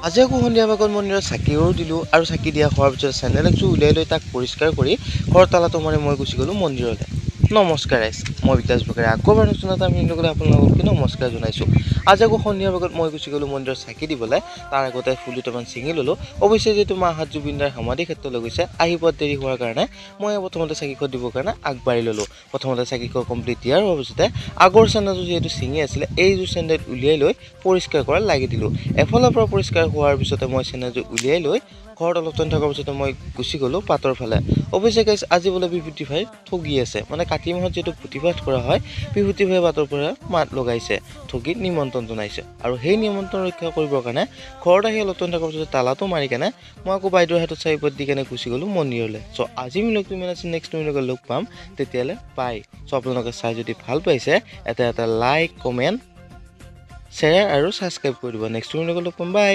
আজি আকৌ সন্ধিয়া ভাগত মন্দিৰত চাকিও দিলোঁ আৰু চাকি দিয়া হোৱাৰ পিছত চেণ্ডেল একযোৰ উলিয়াই লৈ তাক পৰিষ্কাৰ কৰি ঘৰৰ তালাটো মাৰি মই গুচি গ'লোঁ মন্দিৰলৈ। নমস্কাৰ ৰাইজ, মই বিকাশ বকাৰে আকৌ এবাৰ নতুন এটা ভিডিঅ' কৰি আপোনালোককে নমস্কাৰ জনাইছোঁ। আজি আকৌ সন্ধিয়া ভাগত মই গুচি গ'লোঁ মন্দিৰত চাকি দিবলৈ। তাৰ আগতে ফুল দুটামান ছিঙি ল'লোঁ। অৱশ্যে যিহেতু মাহাত জুবিনদাৰ সমাধি ক্ষেত্ৰলৈ গৈছে, আহি পোৱাত দেৰি হোৱাৰ কাৰণে মই প্ৰথমতে চাকিখন দিবৰ কাৰণে আগবাঢ়ি ল'লোঁ। প্ৰথমতে চাকিখন কমপ্লিট দিয়াৰ পিছতে আগৰ চেণ্ডেলযোৰ যিহেতু ছিঙি আছিলে, এইযোৰ চেণ্ডেল উলিয়াই লৈ পৰিষ্কাৰ কৰাত লাগি দিলোঁ। এফালৰ পৰা পৰিষ্কাৰ হোৱাৰ পিছতে মই চেণ্ডেলযোৰ উলিয়াই লৈ ঘৰত অলপ টাইম থকাৰ পিছতে মই গুচি গ'লোঁ পাতৰ ফালে। অৱশ্যে গাইছ, আজি বোলে বিভূতি ভাই ঠগি আছে, মানে কাতি মাহত যিহেতু প্ৰতিবাদ কৰা হয়, বিভূতি ভাই পাতৰ পৰা মাত লগাইছে, ঠগিত নিমন্ত্ৰণ জনাইছে। আৰু সেই নিমন্ত্ৰণ ৰক্ষা কৰিবৰ কাৰণে ঘৰত আহি অলপ টাইম থকাৰ পিছতে তালাটো মাৰি কেনে মই আকৌ বাইদেউৰ হাতত চাৰিপত দি কেনে গুচি গ'লোঁ মন্দিৰলৈ। চ' আজি মিলকটো ইমান আছে, নেক্সট মিলকে লগ পাম, তেতিয়ালৈ বাই। চ' আপোনালোকে চাই যদি ভাল পাইছে, এটা লাইক, কমেণ্ট, শ্বেয়াৰ আৰু ছাবস্ক্ৰাইব কৰি দিব। নেক্সট মিলকে লগ পাম, বাই।